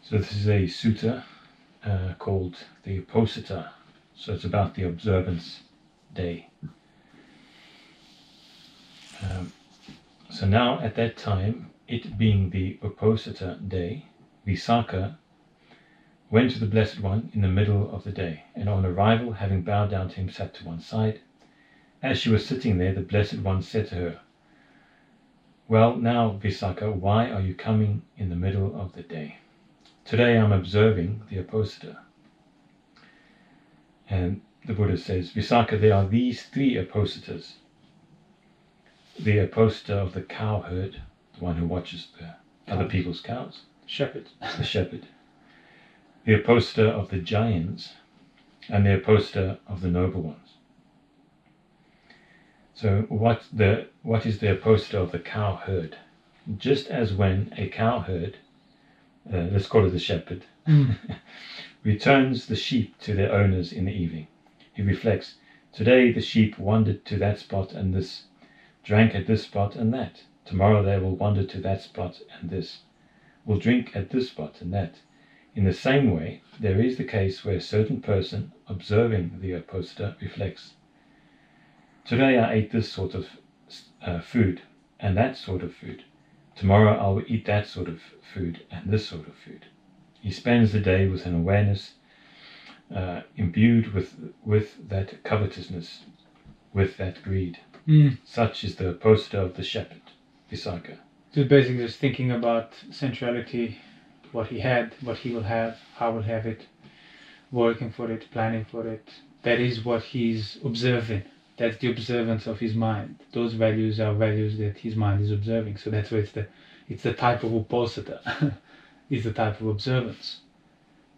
So this is a sutta called the Uposatha. So it's about the observance day. So now at that time, it being the Uposatha day, Visakha went to the Blessed One in the middle of the day, and on arrival, having bowed down to him, sat to one side. As she was sitting there, the Blessed One said to her, "Well, now, Visakha, why are you coming in the middle of the day? Today I'm observing the Uposatha." And the Buddha says, "Visakha, there are these three Uposathas. The Uposatha of the cow herd, the one who watches the other people's cows. Shepherd. The shepherd. The Uposatha of the giants, and the Uposatha of the noble ones." So what is the Uposatha of the cow herd? Just as when a cow herd, let's call it the shepherd, returns the sheep to their owners in the evening, he reflects, "Today the sheep wandered to that spot and this, drank at this spot and that. Tomorrow they will wander to that spot and this, will drink at this spot and that." In the same way, there is the case where a certain person observing the Uposatha reflects, "Today I ate this sort of food and that sort of food. Tomorrow I will eat that sort of food and this sort of food." He spends the day with an awareness imbued with that covetousness, with that greed. Such is the Uposatha of the shepherd, Visakha. So basically just thinking about sensuality, what he had, what he will have, how will have it, working for it, planning for it. That is what he's observing. That's the observance of his mind. Those values are values that his mind is observing. So that's why it's the type of Uposatha. It's the type of observance.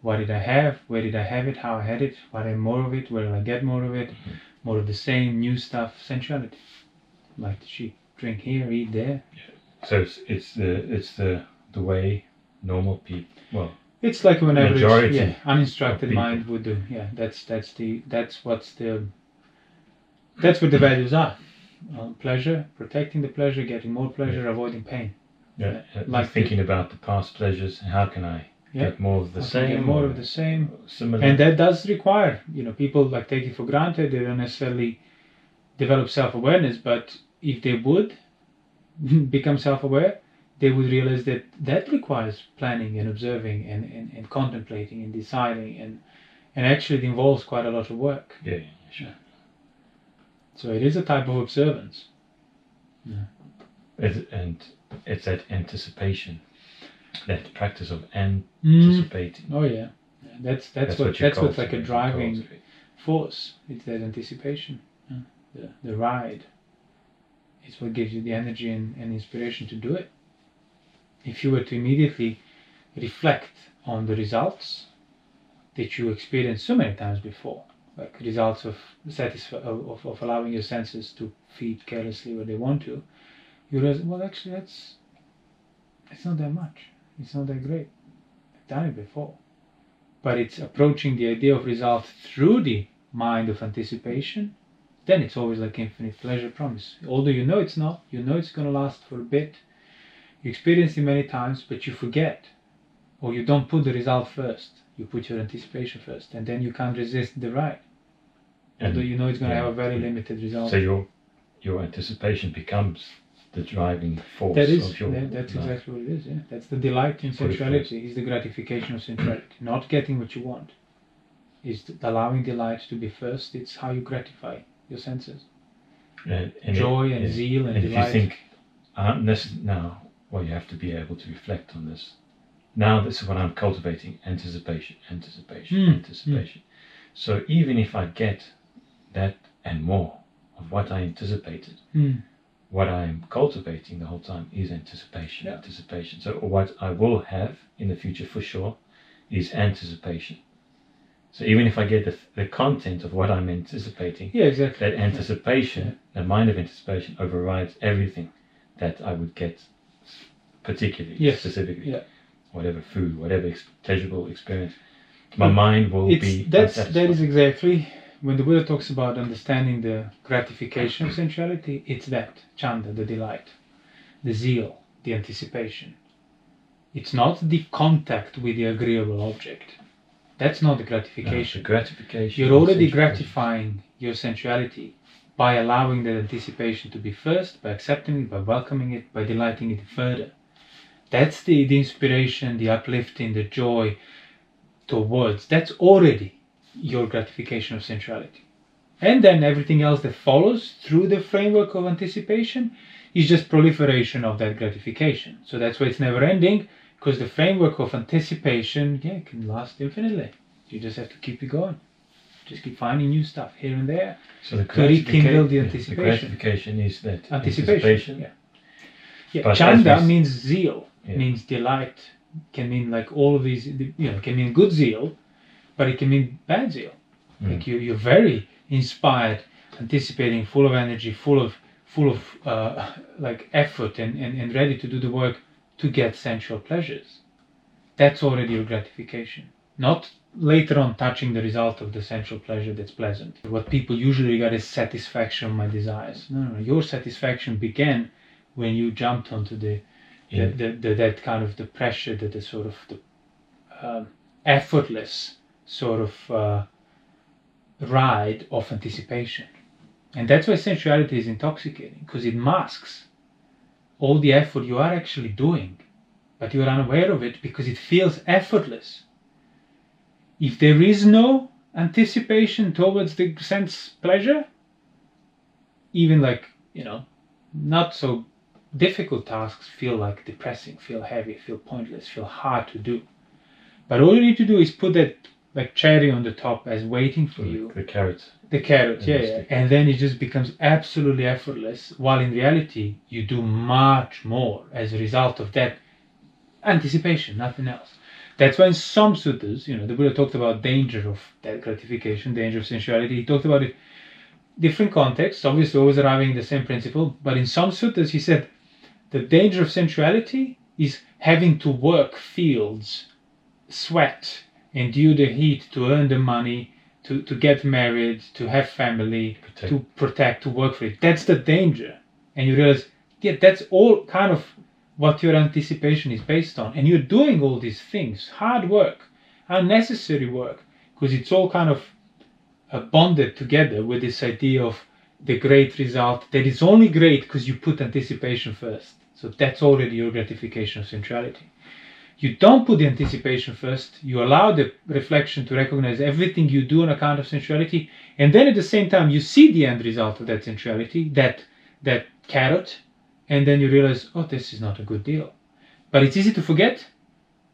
What did I have? Where did I have it? How I had it? What I more of it? Where will I get more of it? More of the same, new stuff, sensuality. Like the sheep. Drink here, eat there. Yeah. So it's the way normal people, well, it's like an average, uninstructed people. mind would do. Yeah, that's what the values are. Pleasure, protecting the pleasure, getting more pleasure, avoiding pain. Yeah, like thinking about the past pleasures. How can I get more of the same? Get more of the same. Similar. And that does require, people like take it for granted. They don't necessarily develop self-awareness, but if they would become self-aware, they would realize that requires planning and observing and contemplating and deciding and actually it involves quite a lot of work. Yeah, sure. So it is a type of observance. Yeah. It's that anticipation, that practice of anticipating. Oh yeah, that's what's like a driving force. It's that anticipation, the ride. It's what gives you the energy and inspiration to do it. If you were to immediately reflect on the results that you experienced so many times before, like results of allowing your senses to feed carelessly where they want to, you realize, well, actually, it's not that much. It's not that great. I've done it before. But it's approaching the idea of result through the mind of anticipation. Then it's always like infinite pleasure promise. Although you know it's not, you know it's going to last for a bit. You experience it many times, but you forget. Or you don't put the result first. You put your anticipation first. And then you can't resist the ride. Although you know it's going to have a very limited result. So your anticipation becomes the driving force that is, of your life. That's exactly what it is. Yeah. That's the delight in sensuality. Is the gratification of sensuality. Not getting what you want. Is allowing delight to be first. It's how you gratify your senses. And joy and zeal and delight. If you think, now, well, you have to be able to reflect on this. Now this is what I'm cultivating, anticipation. So even if I get that and more of what I anticipated, what I'm cultivating the whole time is anticipation. So what I will have in the future for sure is anticipation. So even if I get the content of what I'm anticipating, that anticipation, the mind of anticipation overrides everything that I would get particularly, specifically. Whatever food, whatever pleasurable experience, my mind will be unsatisfied. That is exactly, when the Buddha talks about understanding the gratification of sensuality, it's that, chanda, the delight, the zeal, the anticipation. It's not the contact with the agreeable object. That's not the gratification. No, the gratification. You're already gratifying your sensuality by allowing that anticipation to be first, by accepting it, by welcoming it, by delighting it further. That's the inspiration, the uplifting, the joy towards. That's already your gratification of sensuality. And then everything else that follows through the framework of anticipation is just proliferation of that gratification. So that's why it's never ending, because the framework of anticipation can last infinitely. You just have to keep it going. Just keep finding new stuff here and there to rekindle the anticipation. The gratification is that anticipation. Yeah. Chanda means zeal, means delight. Can mean like all of these, can mean good zeal, but it can mean bad zeal. Like you're very inspired, anticipating, full of energy, full of like effort and ready to do the work to get sensual pleasures. That's already your gratification. Not later on touching the result of the sensual pleasure that's pleasant. What people usually regard as satisfaction of my desires. No. Your satisfaction began when you jumped onto that kind of the pressure, that the sort of the effortless sort of ride of anticipation. And that's why sensuality is intoxicating, because it masks all the effort you are actually doing, but you are unaware of it because it feels effortless. If there is no anticipation towards the sense pleasure, even like, not so difficult tasks feel like depressing, feel heavy, feel pointless, feel hard to do. But all you need to do is put that like cherry on the top as waiting for you. The carrot. The carrot, yeah. And then it just becomes absolutely effortless, while in reality you do much more as a result of that anticipation, nothing else. That's why in some suttas, the Buddha talked about danger of that gratification, danger of sensuality. He talked about it different contexts, obviously always arriving at the same principle, but in some suttas he said the danger of sensuality is having to work fields, sweat, endure the heat to earn the money, to get married, to have family, to protect, to work for it. That's the danger. And you realize, that's all kind of what your anticipation is based on. And you're doing all these things, hard work, unnecessary work, because it's all kind of bonded together with this idea of the great result that is only great because you put anticipation first. So that's already your gratification of sensuality. You don't put the anticipation first, you allow the reflection to recognize everything you do on account of sensuality, and then at the same time you see the end result of that sensuality, that carrot, and then you realize, this is not a good deal. But it's easy to forget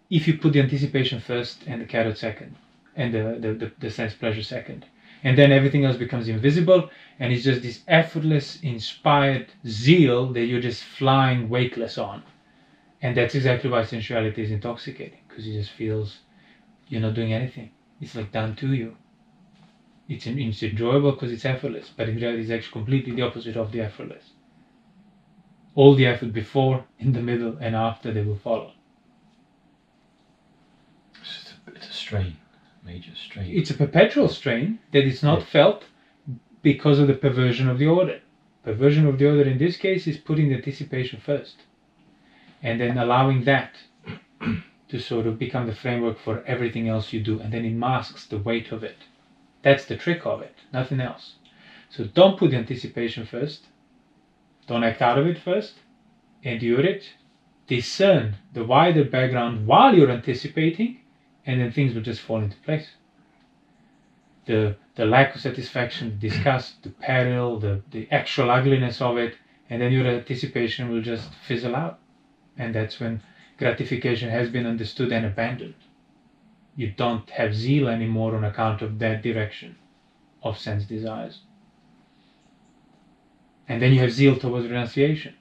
if you put the anticipation first and the carrot second, and the sense pleasure second. And then everything else becomes invisible, and it's just this effortless, inspired zeal that you're just flying weightless on. And that's exactly why sensuality is intoxicating, because it just feels you're not doing anything. It's like done to you. It's enjoyable because it's effortless, but in reality it's actually completely the opposite of the effortless. All the effort before, in the middle, and after, they will follow. It's a strain, major strain. It's a perpetual strain that is not felt because of the perversion of the order. Perversion of the order in this case is putting the anticipation first, and then allowing that to sort of become the framework for everything else you do, and then it masks the weight of it. That's the trick of it, nothing else. So don't put the anticipation first, don't act out of it first, endure it, discern the wider background while you're anticipating, and then things will just fall into place. The lack of satisfaction, the disgust, the peril, the actual ugliness of it, and then your anticipation will just fizzle out. And that's when gratification has been understood and abandoned. You don't have zeal anymore on account of that direction of sense desires. And then you have zeal towards renunciation.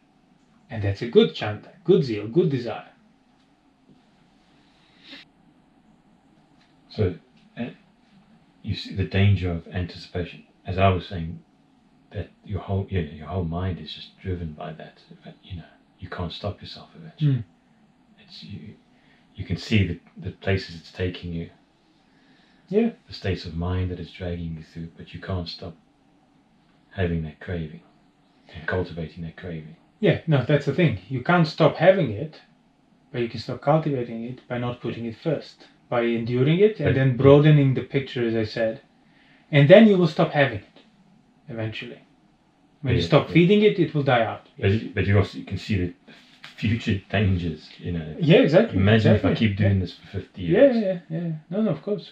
And that's a good chanta, good zeal, good desire. So you see the danger of anticipation. As I was saying, that your whole mind is just driven by that. You can't stop yourself eventually. It's you can see the places it's taking you. Yeah. The states of mind that it's dragging you through, but you can't stop having that craving and cultivating that craving. Yeah, no, that's the thing. You can't stop having it, but you can start cultivating it by not putting it first, by enduring it and then broadening the picture, as I said. And then you will stop having it eventually. When you stop feeding it, it will die out. Yes. But you can see the future dangers, Yeah, exactly. Imagine exactly. if I keep doing this for 50 years. Yeah. No, of course.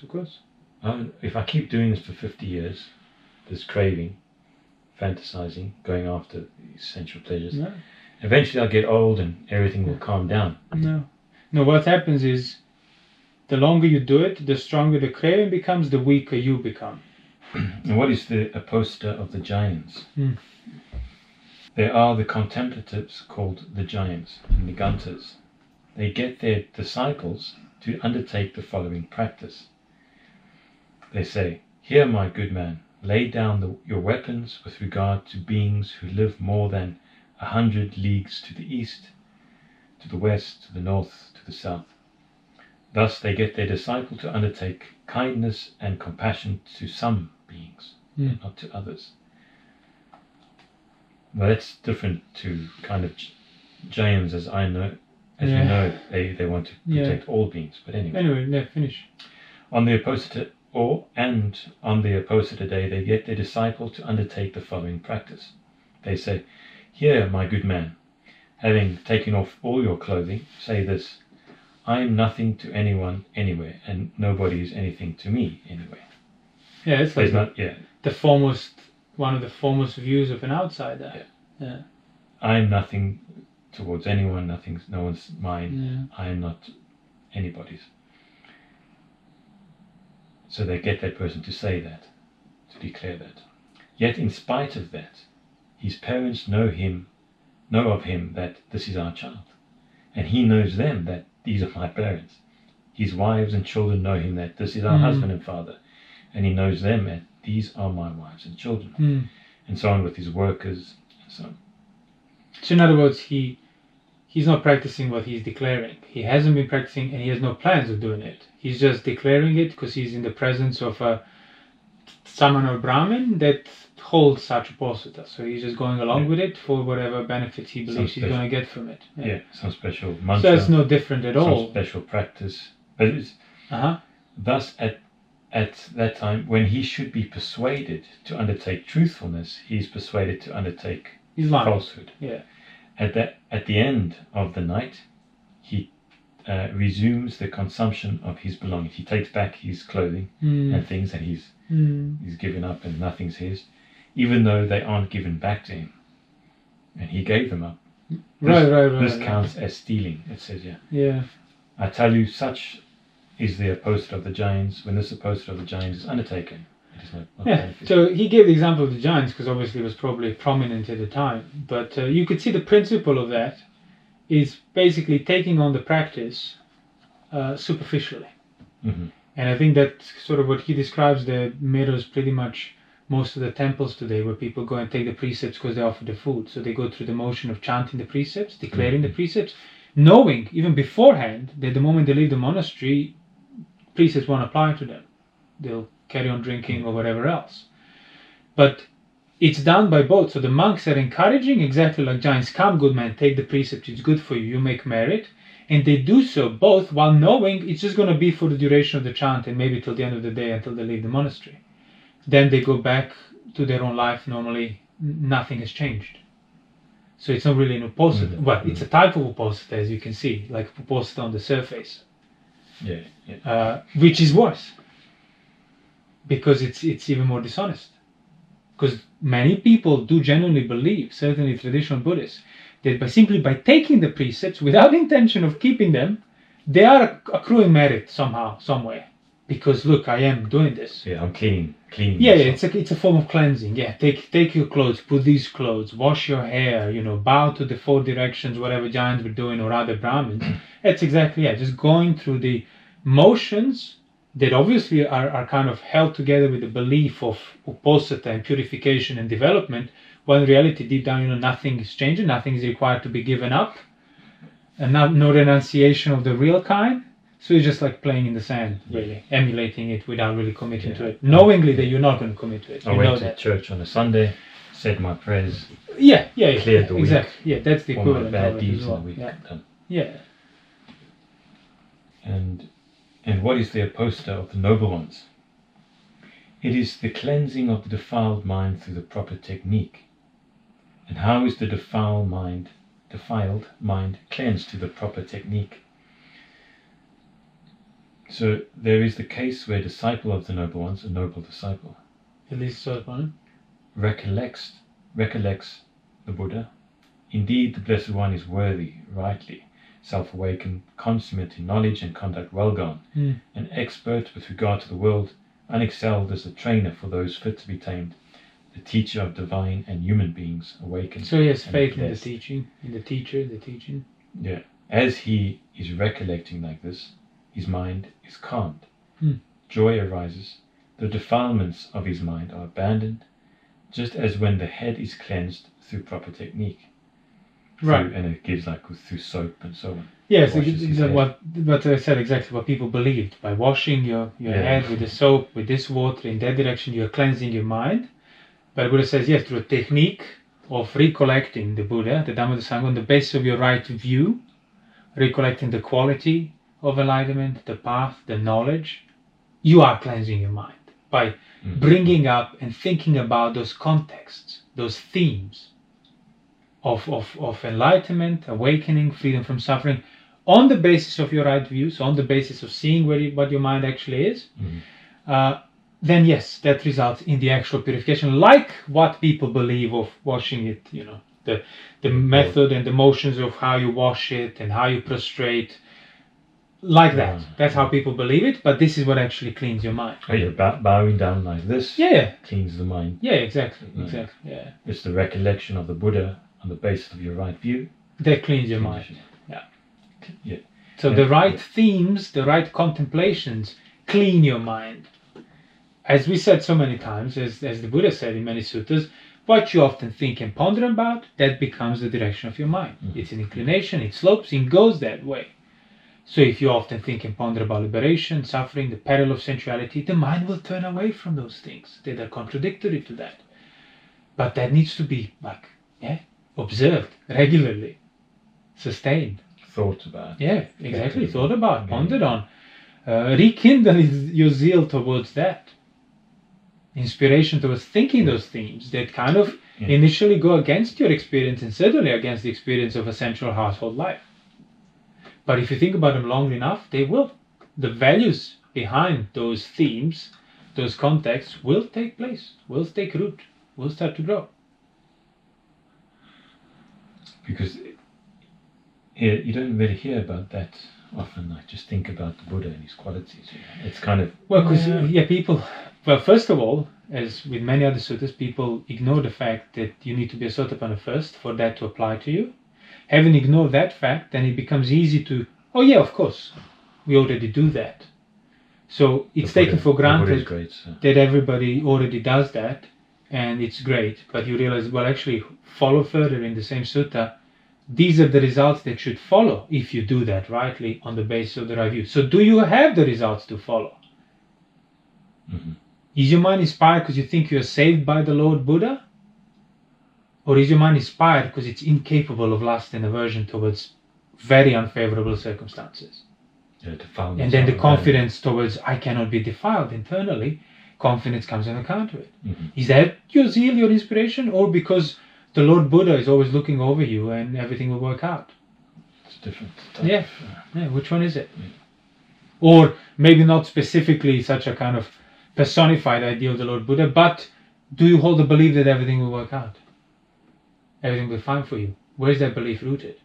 If I keep doing this for 50 years, this craving, fantasizing, going after these sensual pleasures, eventually I'll get old and everything will calm down. No, what happens is, the longer you do it, the stronger the craving becomes, the weaker you become. And what is the Uposatha of the giants? There are the contemplatives called the giants, and Nigantas. They get their disciples to undertake the following practice. They say, "Here, my good man, lay down your weapons with regard to beings who live more than 100 leagues to the east, to the west, to the north, to the south." Thus they get their disciple to undertake kindness and compassion to some beings, and not to others. Well, that's different to kind of Jains, as I know. As you know, they want to protect all beings. But anyway, finish. On the Uposatha on the Uposatha day, they get their disciple to undertake the following practice. They say, "Here, my good man, having taken off all your clothing, say this: I am nothing to anyone anywhere, and nobody is anything to me anywhere." Yeah, it's like one of the foremost views of an outsider. Yeah. I am nothing towards anyone, no one's mine. I am not anybody's. So they get that person to say that, to declare that. Yet in spite of that, his parents know of him that this is our child, and he knows them that these are my parents. His wives and children know him that this is our husband and father, and he knows them that these are my wives and children, and so on with his workers and so on. So in other words, he's not practicing what he's declaring. He hasn't been practicing, and he has no plans of doing it. He's just declaring it because he's in the presence of a Samana or Brahmin that holds such Uposatha. So he's just going along with it for whatever benefits he believes he's going to get from it. Some special mantra. So it's no different at all. Some special practice. But it's thus at that time, when he should be persuaded to undertake truthfulness, he's persuaded to undertake falsehood. Yeah. At the end of the night, he resumes the consumption of his belongings. He takes back his clothing and things that he's given up, and nothing's his, even though they aren't given back to him, and he gave them up. This counts as stealing. It says, Yeah. I tell you, such is the Uposatha of the Jains. When this Uposatha of the Jains is undertaken, it is not beneficial. So he gave the example of the Jains because obviously it was probably prominent at the time. But you could see the principle of that is basically taking on the practice superficially. And I think that's sort of what he describes that mirrors pretty much most of the temples today, where people go and take the precepts because they offer the food. So they go through the motion of chanting the precepts, declaring the precepts, knowing even beforehand that the moment they leave the monastery, precepts won't apply to them. They'll carry on drinking or whatever else. But it's done by both. So the monks are encouraging, exactly like Jains, "Come, good man, take the precept, it's good for you, you make merit." And they do so both while knowing it's just going to be for the duration of the chant and maybe till the end of the day until they leave the monastery. Then they go back to their own life normally, nothing has changed. So it's not really an Uposatha. Well, it's a type of Uposatha, as you can see, like Uposatha on the surface. Which is worse. Because it's even more dishonest. Because many people do genuinely believe, certainly traditional Buddhists, that simply by taking the precepts without intention of keeping them, they are accruing merit somehow, somewhere. Because look, I am doing this. I'm clean. It's a form of cleansing. Take your clothes, put these clothes, wash your hair, bow to the 4 directions, whatever Jains were doing, or other Brahmins. That's exactly just going through the motions that obviously are kind of held together with the belief of Uposatha and purification and development, when in reality deep down nothing is changing, nothing is required to be given up, and no renunciation of the real kind. So it's just like playing in the sand, really, emulating it without really committing to it, knowingly that you're not going to commit to it. I went to church on a Sunday, said my prayers, cleared the week, exactly. That's the equivalent of bad of it deeds as well. in the week. Yeah. And what is the Uposatha of the noble ones? It is the cleansing of the defiled mind through the proper technique. And how is the defiled mind cleansed through the proper technique? So there is the case where a disciple of the noble ones, a noble disciple, recollects the Buddha. Indeed, the Blessed One is worthy, rightly, self-awakened, consummate in knowledge and conduct well gone, an expert with regard to the world, unexcelled as the trainer for those fit to be tamed, the teacher of divine and human beings awakened. So he has faith in the teaching, in the teacher, the teaching. Yeah. As he is recollecting like this, his mind is calmed. Joy arises. The defilements of his mind are abandoned, just as when the head is cleansed through proper technique. Right. And it gives like through soap and so on. Yes, what I said, exactly what people believed. By washing your head with the soap, with this water, in that direction, you're cleansing your mind. But the Buddha says, yes, through a technique of recollecting the Buddha, the Dhamma, the Sangha, on the basis of your right view, recollecting the quality of enlightenment, the path, the knowledge, you are cleansing your mind by bringing up and thinking about those contexts, those themes of enlightenment, awakening, freedom from suffering, on the basis of your right views, on the basis of seeing what your mind actually is. Then yes, that results in the actual purification, like what people believe of washing it, the method and the motions of how you wash it and how you prostrate, like that. That's how people believe it, but this is what actually cleans your mind. Oh, you're bowing down like this. Yeah. Cleans the mind. Yeah, exactly. Yeah. It's the recollection of the Buddha on the basis of your right view. That cleans your mind. Yeah. So the right themes, the right contemplations clean your mind. As we said so many times, as the Buddha said in many suttas, what you often think and ponder about, that becomes the direction of your mind. It's an inclination, it slopes, it goes that way. So if you often think and ponder about liberation, suffering, the peril of sensuality, the mind will turn away from those things that are contradictory to that. But that needs to be observed regularly, sustained. Thought about. Yeah, exactly. Thought about, pondered on. Rekindle your zeal towards that. Inspiration towards thinking those themes that kind of initially go against your experience and certainly against the experience of a sensual household life. But if you think about them long enough, they will. The values behind those themes, those contexts, will take place, will take root, will start to grow. Because you don't really hear about that often. Like, just think about the Buddha and his qualities. It's kind of... Well, because people... Well, first of all, as with many other suttas, people ignore the fact that you need to be a Sotapanna first for that to apply to you. Having ignored that fact, then it becomes easy to, oh yeah, of course, we already do that. So it's taken for granted that everybody already does that, and it's great. But you realize, well, actually, follow further in the same sutta. These are the results that should follow if you do that rightly on the basis of the right view. So do you have the results to follow? Is your mind inspired because you think you are saved by the Lord Buddha? Or is your mind inspired because it's incapable of lust and aversion towards very unfavorable circumstances? And then the confidence towards, I cannot be defiled internally, confidence comes on account of it. Is that your zeal, your inspiration? Or because the Lord Buddha is always looking over you and everything will work out? It's different. Yeah, which one is it? Or maybe not specifically such a kind of personified idea of the Lord Buddha, but do you hold the belief that everything will work out? Everything will be fine for you. Where is that belief rooted?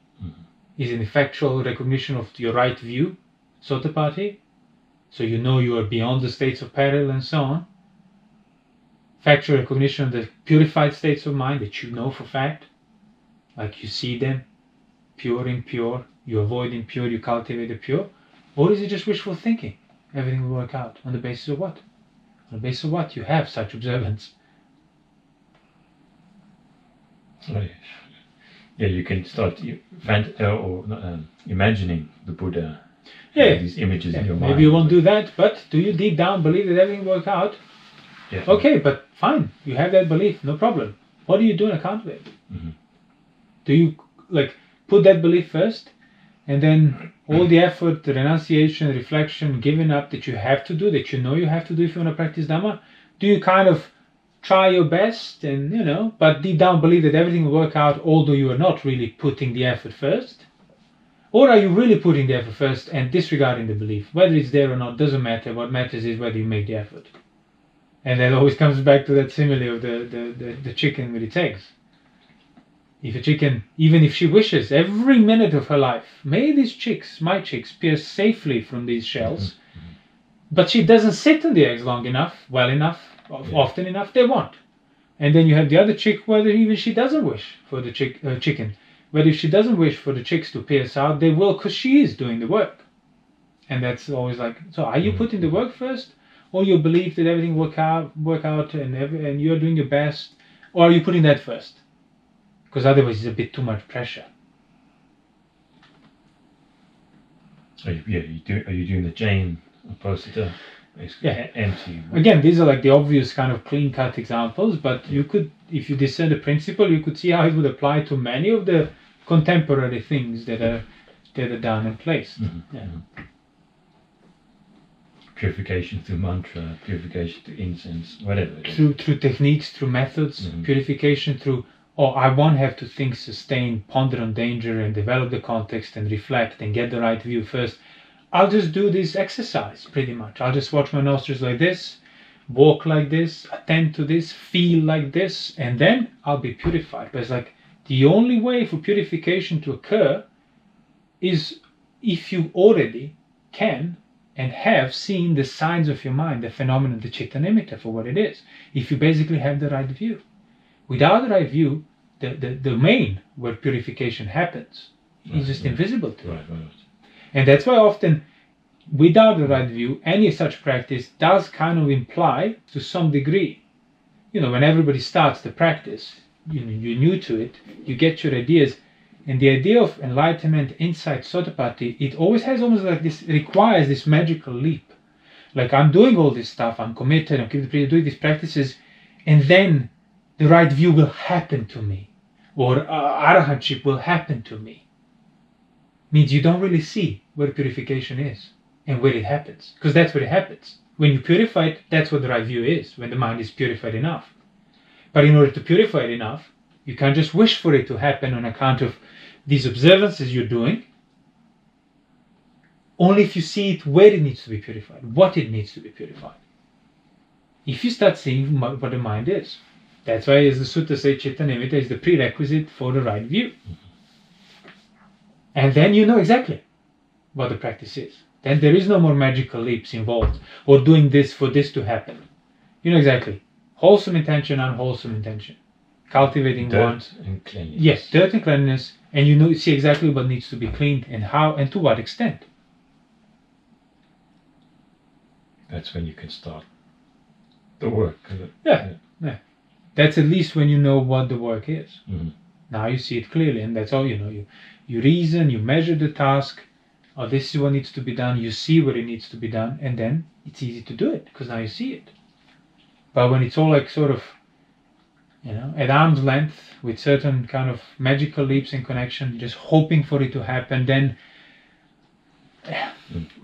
Is it an effectual recognition of your right view, Sotapanna? So you know you are beyond the states of peril and so on. Factual recognition of the purified states of mind that you know for fact, like you see them, pure, impure, you avoid impure, you cultivate the pure. Or is it just wishful thinking? Everything will work out. On the basis of what? On the basis of what? You have such observance. Yeah, you can start imagining the Buddha. These images in your mind. Maybe you won't do that, but do you deep down believe that everything will work out? Yeah. Okay, but fine. You have that belief, no problem. What do you do on account of it? Do you put that belief first and then all the effort, the renunciation, reflection, giving up that you have to do, that you know you have to do if you want to practice Dhamma? Do you kind of try your best and, but deep down believe that everything will work out, although you are not really putting the effort first? Or are you really putting the effort first and disregarding the belief? Whether it's there or not doesn't matter. What matters is whether you make the effort. And that always comes back to that simile of the chicken with its eggs. If a chicken, even if she wishes every minute of her life, may these chicks, my chicks, pierce safely from these shells, but she doesn't sit on the eggs long enough, well enough, often enough, they won't. And then you have the other chick, whether even she doesn't wish for the chicken. But if she doesn't wish for the chicks to pierce out, they will, because she is doing the work. And that's always like, so are you putting the work first? Or you believe that everything work out and you're doing your best? Or are you putting that first? Because otherwise it's a bit too much pressure. Are you doing the Jane Uposatha? Yeah. Empty. Again, these are like the obvious kind of clean-cut examples, but you could, if you discern the principle, you could see how it would apply to many of the contemporary things that are done and placed. Purification through mantra, purification through incense, whatever. Through techniques, through methods, purification through, I won't have to think, sustain, ponder on danger and develop the context and reflect and get the right view first. I'll just do this exercise pretty much. I'll just watch my nostrils like this, walk like this, attend to this, feel like this, and then I'll be purified. But it's like the only way for purification to occur is if you already can and have seen the signs of your mind, the phenomenon, the citta nimitta for what it is. If you basically have the right view. Without the right view, the domain where purification happens is just invisible to you. And that's why often, without the right view, any such practice does kind of imply, to some degree, when everybody starts the practice, you're new to it, you get your ideas, and the idea of enlightenment, insight, Sotapanna, it always has almost like this, requires this magical leap. Like, I'm doing all this stuff, I'm committed, I'm doing these practices, and then the right view will happen to me, or arahantship will happen to me. Means you don't really see where purification is and where it happens, because that's where it happens. When you purify it, that's what the right view is, when the mind is purified enough. But in order to purify it enough, you can't just wish for it to happen on account of these observances you're doing. Only if you see it where it needs to be purified, what it needs to be purified. If you start seeing what the mind is. That's why, as the sutta says, citta nimitta is the prerequisite for the right view. And then you know exactly what the practice is. Then there is no more magical leaps involved, or doing this for this to happen. You know exactly. Wholesome intention, unwholesome intention. Cultivating dirt and cleanliness. Yes, dirt and cleanliness, and you see exactly what needs to be cleaned and how and to what extent. That's when you can start the work. Yeah. That's at least when you know what the work is. Now you see it clearly, and that's all you know. You reason, you measure the task, this is what needs to be done, you see where it needs to be done, and then it's easy to do it, because now you see it. But when it's all like sort of, at arm's length, with certain kind of magical leaps in connection, just hoping for it to happen, then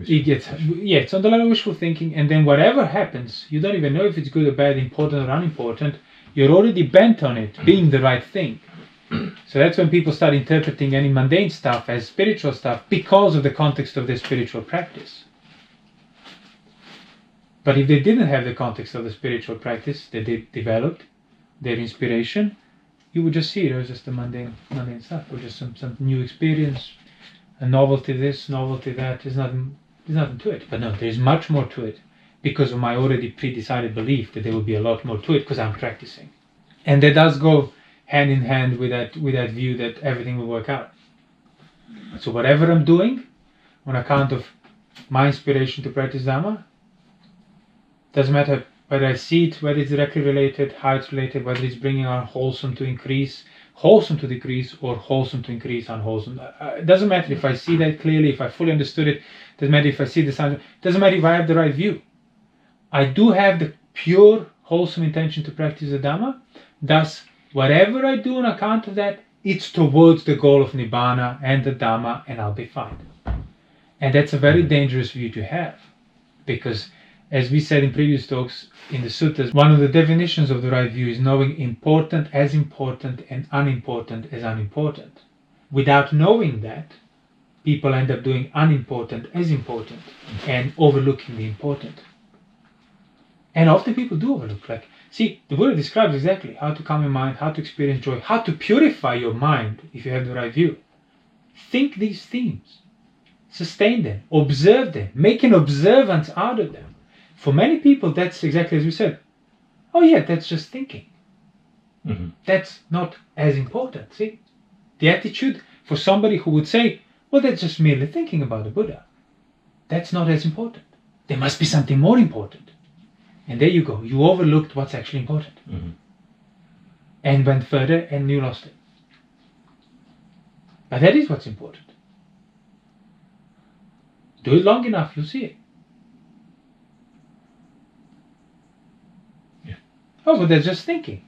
it gets, it's on the level of wishful thinking, and then whatever happens, you don't even know if it's good or bad, important or unimportant, you're already bent on it being the right thing. So that's when people start interpreting any mundane stuff as spiritual stuff because of the context of their spiritual practice. But if they didn't have the context of the spiritual practice that they developed, their inspiration, you would just see it as just the mundane stuff, or just some new experience, a novelty this, novelty that. There's nothing to it. But no, there's much more to it because of my already pre-decided belief that there will be a lot more to it because I'm practicing. And that does go hand in hand with that view that everything will work out. So whatever I'm doing, on account of my inspiration to practice Dhamma, doesn't matter whether I see it, whether it's directly related, how it's related, whether it's bringing on wholesome to increase, wholesome to decrease, or wholesome to increase, unwholesome. It doesn't matter if I see that clearly, if I fully understood it. Doesn't matter if I see the signs. Doesn't matter if I have the right view. I do have the pure, wholesome intention to practice the Dhamma. Thus, whatever I do on account of that it's towards the goal of Nibbana and the Dhamma, and I'll be fine. And that's a very dangerous view to have, because as we said in previous talks in the suttas, one of the definitions of the right view is knowing important and unimportant as unimportant. Without knowing that, people end up doing unimportant as important and overlooking the important. And often people do overlook. Like, see, the Buddha describes exactly how to calm your mind, how to experience joy, how to purify your mind if you have the right view. Think these themes, sustain them, observe them, make an observance out of them. For many people, that's exactly as we said. Oh yeah, that's just thinking. Mm-hmm. That's not as important. See, the attitude for somebody who would say, well, that's just merely thinking about the Buddha. That's not as important. There must be something more important. And there you go. You overlooked what's actually important. Mm-hmm. And went further and you lost it. But that is what's important. Do it long enough, you'll see it. Yeah. Oh, but that's just thinking.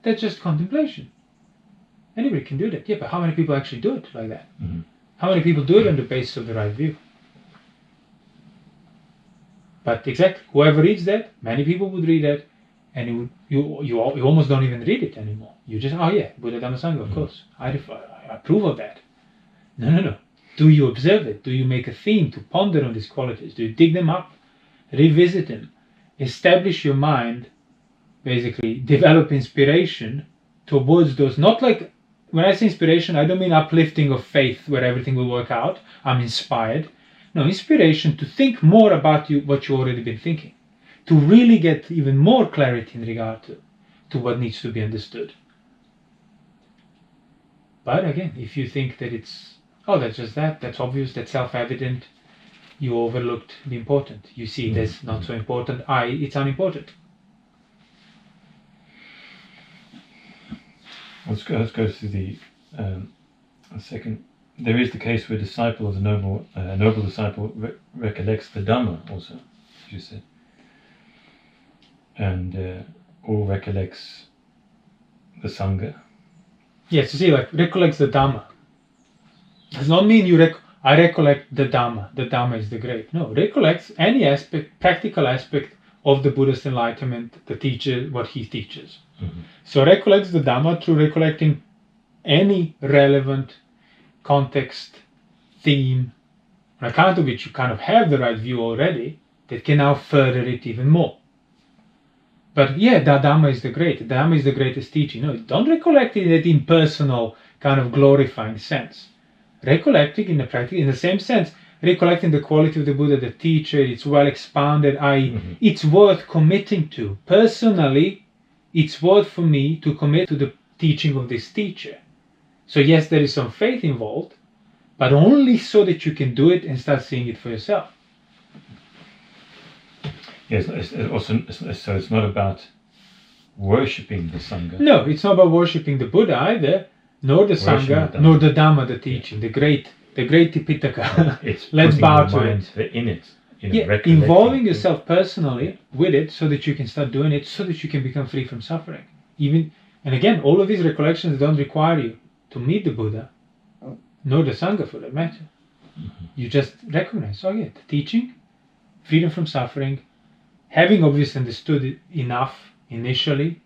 That's just contemplation. Anybody can do that. Yeah, but how many people actually do it like that? Mm-hmm. How many people do it on the basis of the right view? But exactly, whoever reads that, many people would read that, and you almost don't even read it anymore. You just, oh yeah, Buddha Dhamma Sangha, of course. I approve of that. No. Do you observe it? Do you make a theme to ponder on these qualities? Do you dig them up, revisit them, establish your mind, basically develop inspiration towards those, not like, when I say inspiration, I don't mean uplifting of faith where everything will work out. I'm inspired. No, inspiration to think more about what you've already been thinking. To really get even more clarity in regard to what needs to be understood. But again, if you think that it's, oh, that's just that's obvious, that's self-evident, you overlooked the important. You see it as not so important, it's unimportant. Let's go to the second. There is the case where disciple of the noble disciple recollects the Dhamma also, as you said, and or recollects the Sangha. Yes, you see, like recollects the Dhamma. Does not mean I recollect the Dhamma. The Dhamma is the great. No, recollects any aspect, practical aspect of the Buddhist enlightenment, the teacher, what he teaches. Mm-hmm. So recollects the Dhamma through recollecting any relevant context, theme, on account of which you kind of have the right view already, that can now further it even more. But yeah, the Dhamma is the great. The Dhamma is the greatest teaching. No, don't recollect it in that impersonal, kind of glorifying sense. Recollecting in the same sense, recollecting the quality of the Buddha, the teacher, it's well expounded, it's worth committing to. Personally, it's worth for me to commit to the teaching of this teacher. So yes, there is some faith involved, but only so that you can do it and start seeing it for yourself. Yes, so it's not about worshipping the Sangha. No, it's not about worshipping the Buddha either, nor the Sangha, nor the Dhamma, the teaching, the great Tipitaka. It's Let's bow to it. In it. Involving yourself personally with it so that you can start doing it, so that you can become free from suffering. And again, all of these recollections don't require you to meet the Buddha, nor the Sangha for that matter. Mm-hmm. You just recognize, the teaching, freedom from suffering, having obviously understood it enough initially,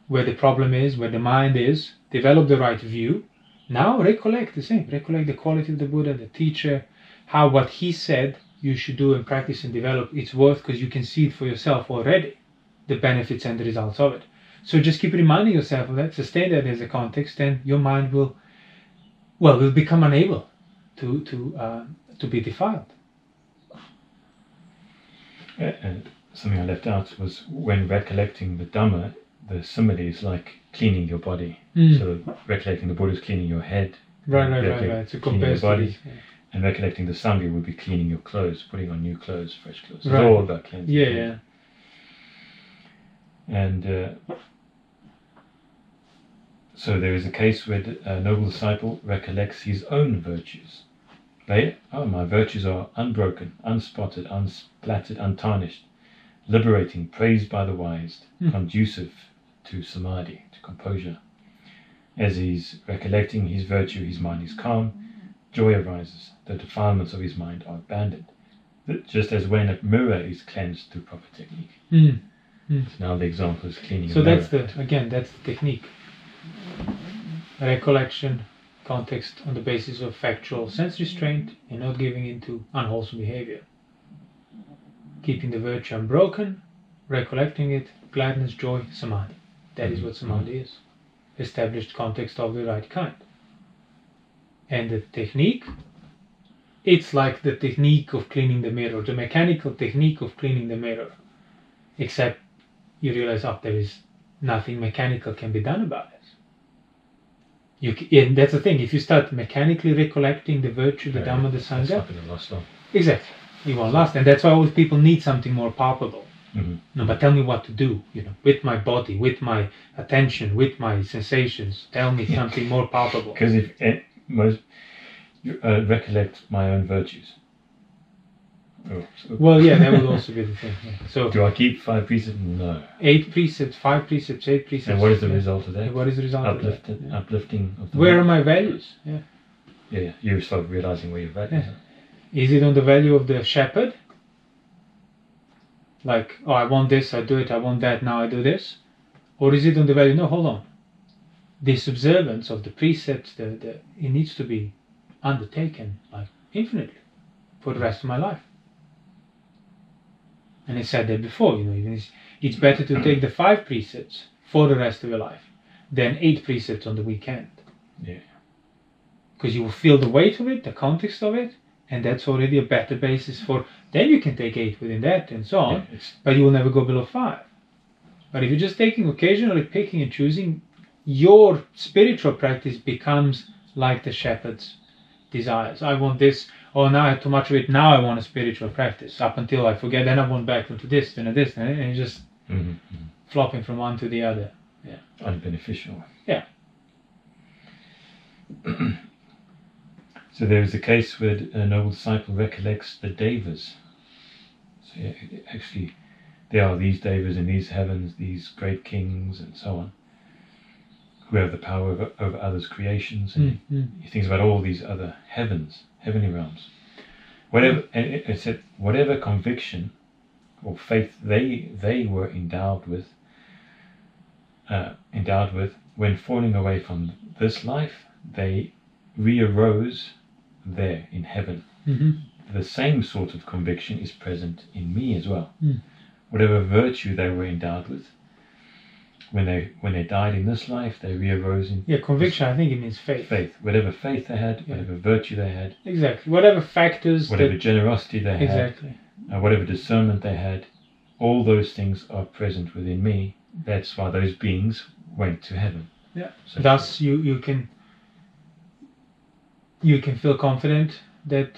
where the problem is, where the mind is, develop the right view. Now recollect the same. Recollect the quality of the Buddha, the teacher, how what he said you should do and practice and develop, it's worth because you can see it for yourself already, the benefits and the results of it. So just keep reminding yourself of that, sustain that as a context, and your mind will become unable to be defiled. And something I left out was when recollecting the Dhamma, the simile is like cleaning your body. So recollecting the Buddha is cleaning your head. Right. So cleaning your body. Yeah. And recollecting the Sangha would be cleaning your clothes, putting on new clothes, fresh clothes. Right. It's all about cleansing. Yeah. And so there is a case where a noble disciple recollects his own virtues. My virtues are unbroken, unspotted, unsplattered, untarnished, liberating, praised by the wise, conducive to samadhi, to composure. As he's recollecting his virtue, his mind is calm, joy arises, the defilements of his mind are abandoned. Just as when a mirror is cleansed through proper technique. So now the example is cleaning a mirror. So that's the technique. Recollection, context on the basis of factual sense restraint and not giving into unwholesome behavior. Keeping the virtue unbroken, recollecting it, gladness, joy, samadhi. That is what samadhi is. Established context of the right kind. And the technique, it's like the technique of cleaning the mirror, the mechanical technique of cleaning the mirror. Except you realize, there is nothing mechanical can be done about it. And that's the thing, if you start mechanically recollecting the virtue, the Dhamma, the Sangha, it's not going to last long. Exactly, it won't last. And that's why always people need something more palpable. No, but tell me what to do, with my body, with my attention, with my sensations. Tell me something more palpable. Because if recollect my own virtues. Well, yeah, that would also be the thing. Yeah. So, do I keep 5 precepts? No. 8 precepts, 5 precepts, 8 precepts. And what is the result of that? What is the result of that? Uplifting of the Where mind. are my values? Yeah, you start realizing where your values are. Is it on the value of the shepherd? Like, I want this, I do it, I want that, now I do this? Or is it on the value, no, hold on. This observance of the precepts, it needs to be undertaken, like, infinitely, for the rest of my life. And I said that before, even it's better to take the 5 precepts for the rest of your life than 8 precepts on the weekend. Yeah. Because you will feel the weight of it, the context of it, and that's already a better basis for, then you can take 8 within that and so on, but you will never go below 5. But if you're just taking occasionally picking and choosing, your spiritual practice becomes like the shepherd's desires. I want this, now I have too much of it, now I want a spiritual practice, up until I forget, then I want back into this, then this, and you're just flopping from one to the other. Yeah. Unbeneficial. Yeah. So there is a case where a noble disciple recollects the devas. So actually, there are these devas in these heavens, these great kings and so on, who have the power over others' creations, and he thinks about all these other heavens, heavenly realms. Whatever, and it said, whatever conviction or faith they were endowed with, when falling away from this life, they re-arose there in heaven. The same sort of conviction is present in me as well. Whatever virtue they were endowed with, when they died in this life, they re-arose in... Yeah, conviction, I think it means faith. Faith. Whatever faith they had, whatever virtue they had. Exactly. Whatever factors... Whatever generosity they had. Exactly. Whatever discernment they had, all those things are present within me. That's why those beings went to heaven. Yeah. So thus, you can feel confident that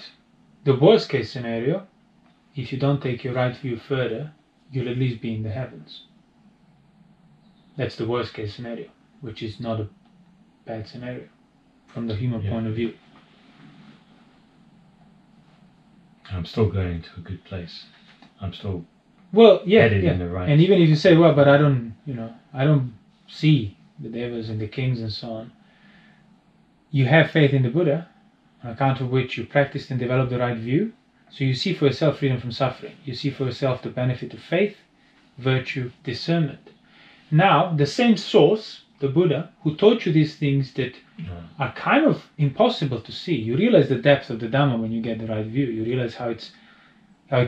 the worst case scenario, if you don't take your right view further, you'll at least be in the heavens. That's the worst case scenario, which is not a bad scenario from the human point of view. I'm still going to a good place. I'm still headed in the right. And even if you say, but I don't see the devas and the kings and so on, you have faith in the Buddha, on account of which you practiced and developed the right view. So you see for yourself freedom from suffering. You see for yourself the benefit of faith, virtue, discernment. Now, the same source, the Buddha, who taught you these things that are kind of impossible to see. You realize the depth of the Dhamma when you get the right view. You realize how it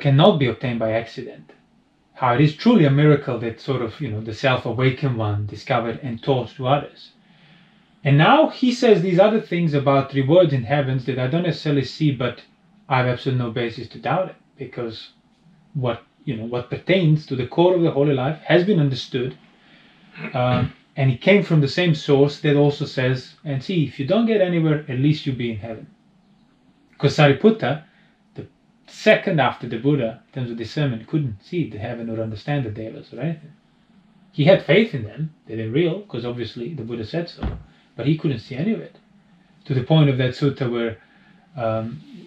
cannot be obtained by accident. How it is truly a miracle that sort of, the self-awakened one discovered and taught to others. And now he says these other things about rewards in heavens that I don't necessarily see, but I have absolutely no basis to doubt it, because what pertains to the core of the holy life has been understood. And it came from the same source that also says, and see, if you don't get anywhere, at least you'll be in heaven. Because Sariputta, the second after the Buddha, in terms of discernment, couldn't see the heaven or understand the devas or anything. He had faith in them, that they're real, because obviously the Buddha said so, but he couldn't see any of it. To the point of that sutta where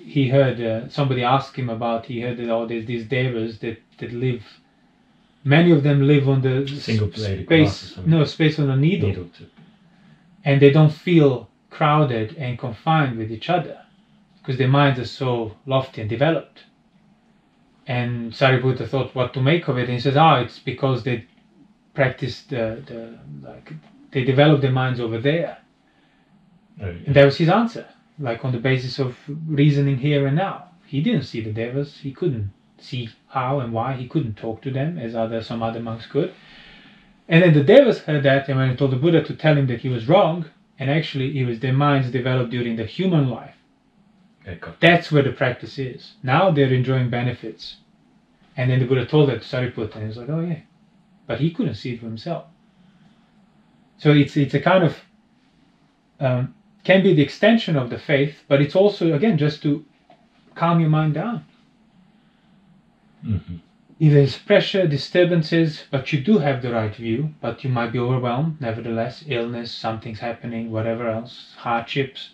he heard somebody ask him about, he heard that there's these devas that live. Many of them live on the single-bladed space on a needle. and they don't feel crowded and confined with each other because their minds are so lofty and developed. And Sariputta thought what to make of it, and he says, it's because they practice they develop their minds over there. And that was his answer, like on the basis of reasoning here and now. He didn't see the devas, he couldn't see how and why, he couldn't talk to them as some other monks could. And then the devas heard that, and when he told the Buddha to tell him that he was wrong, and actually it was their minds developed during the human life. That's where the practice is. Now they're enjoying benefits. And then the Buddha told that to Sariputta, and he was like, oh yeah. But he couldn't see it for himself. So it's a kind of, can be the extension of the faith, but it's also, again, just to calm your mind down. Mm-hmm. If there's pressure, disturbances, but you do have the right view, but you might be overwhelmed, nevertheless, illness, something's happening, whatever else, hardships,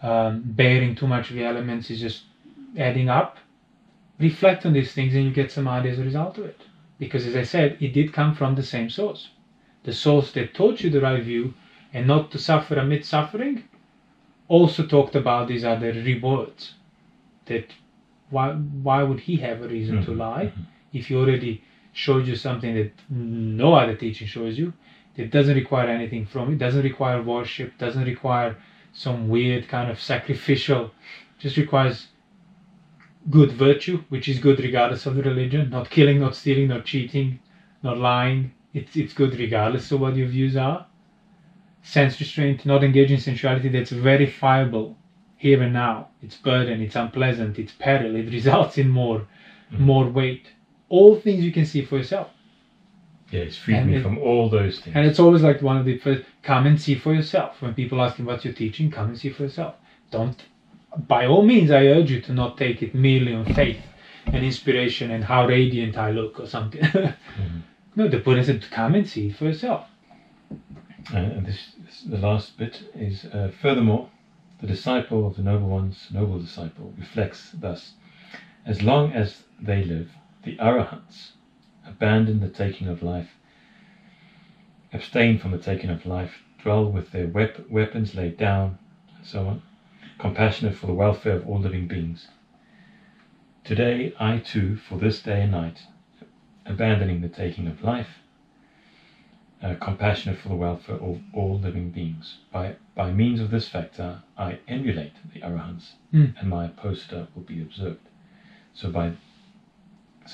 bearing too much of the elements is just adding up. Reflect on these things and you get samadhi as a result of it. Because as I said, it did come from the same source. The source that taught you the right view and not to suffer amid suffering also talked about these other rewards. That why would he have a reason to lie if he already showed you something that no other teaching shows you, that doesn't require anything from it, doesn't require worship, doesn't require some weird kind of sacrificial, just requires good virtue, which is good regardless of the religion, not killing, not stealing, not cheating, not lying. It's good regardless of what your views are. Sense restraint, not engaging in sensuality, that's verifiable here and now. It's burden, it's unpleasant, it's peril, it results in more weight. All things you can see for yourself. Yeah, it's freed me from all those things. And it's always like one of the first, come and see for yourself. When people ask you what's your teaching, come and see for yourself. Don't, by all means, I urge you to not take it merely on faith and inspiration and how radiant I look or something. No, the Buddha said, come and see for yourself. And the last bit is, furthermore, the disciple of the noble disciple, reflects thus: as long as they live, the arahants abandon the taking of life, abstain from the taking of life, dwell with their weapons laid down, and so on, compassionate for the welfare of all living beings. Today, I too, for this day and night, abandoning the taking of life, compassionate for the welfare of all living beings. By means of this factor, I emulate the arahants, and my Uposatha will be observed. So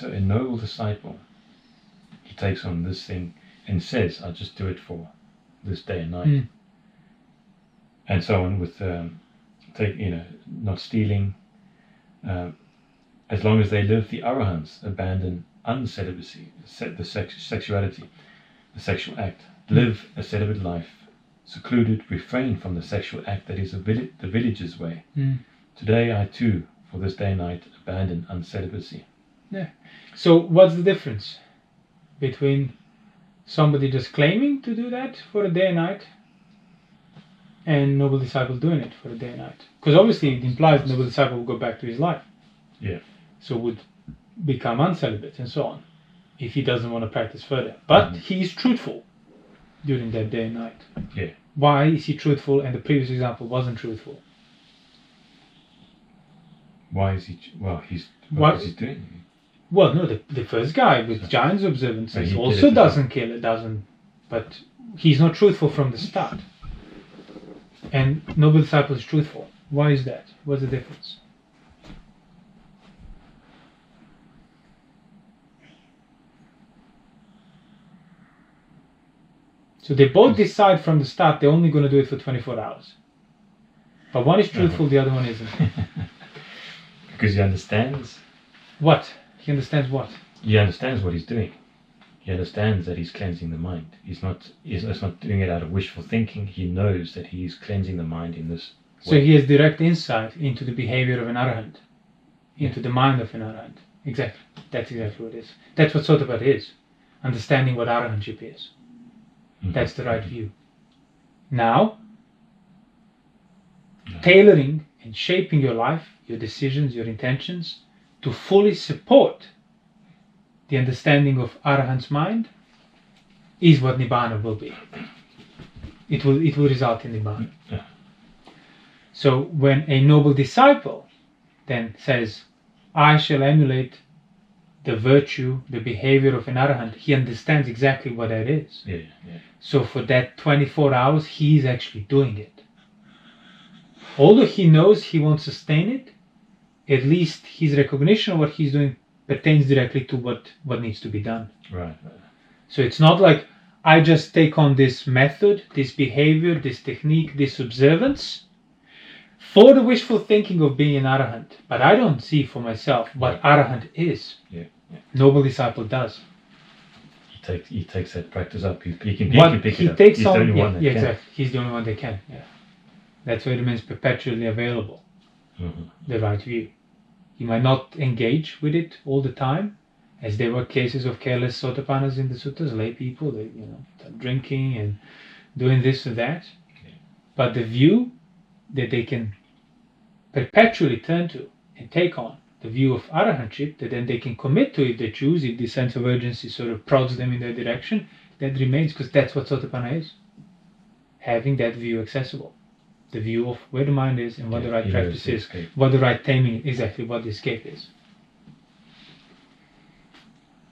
a noble disciple, he takes on this thing and says, I'll just do it for this day and night. And so on with, not stealing. As long as they live, the arahants abandon uncelibacy, the sexuality, the sexual act, live a celibate life, secluded, refrain from the sexual act that is the village's way. Today I too, for this day and night, abandon uncelibacy. Yeah. So what's the difference between somebody just claiming to do that for a day and night and noble disciple doing it for a day and night? Because obviously it implies the noble disciple will go back to his life. Yeah. So would become uncelibate and so on if he doesn't want to practice further. But he is truthful during that day and night. Yeah. Why is he truthful and the previous example wasn't truthful? Why is he? Well, what is he doing? Well, no, the first guy with Giant's observances also doesn't kill it, but he's not truthful from the start. And noble disciple is truthful. Why is that? What's the difference? So they both decide from the start they're only going to do it for 24 hours. But one is truthful, the other one isn't. Because he understands. What? He understands what? He understands what he's doing. He understands that he's cleansing the mind. He's not doing it out of wishful thinking. He knows that he is cleansing the mind in this way. So he has direct insight into the behavior of an arahant, into the mind of an arahant. Exactly. That's exactly what it is. That's what Sotapada is. Understanding what arahantship is. That's the right view. Now, tailoring and shaping your life, your decisions, your intentions, to fully support the understanding of Arahant's mind is what Nibbana will be. it will result in Nibbana. Yeah. So when a noble disciple then says, I shall emulate the virtue, the behavior of an arahant, he understands exactly what that is. Yeah. So for that 24 hours, he is actually doing it. Although he knows he won't sustain it, at least his recognition of what he's doing pertains directly to what needs to be done. Right. So it's not like I just take on this method, this behavior, this technique, this observance for the wishful thinking of being an arahant, but I don't see for myself what arahant is. Yeah. Noble disciple does. He takes that practice up. He can pick it up. He's the only one that can. Exactly. He's the only one that can. Yeah. That's why it remains perpetually available. Mm-hmm. The right view. He might not engage with it all the time, as there were cases of careless sotapannas in the suttas, lay people, they drinking and doing this or that. Yeah. But the view that they can perpetually turn to and take on, the view of arahantship, that then they can commit to if they choose, if the sense of urgency sort of prods them in that direction, that remains, because that's what sotapanna is. Having that view accessible. The view of where the mind is and what the right practice is, what the right taming is, exactly what the escape is.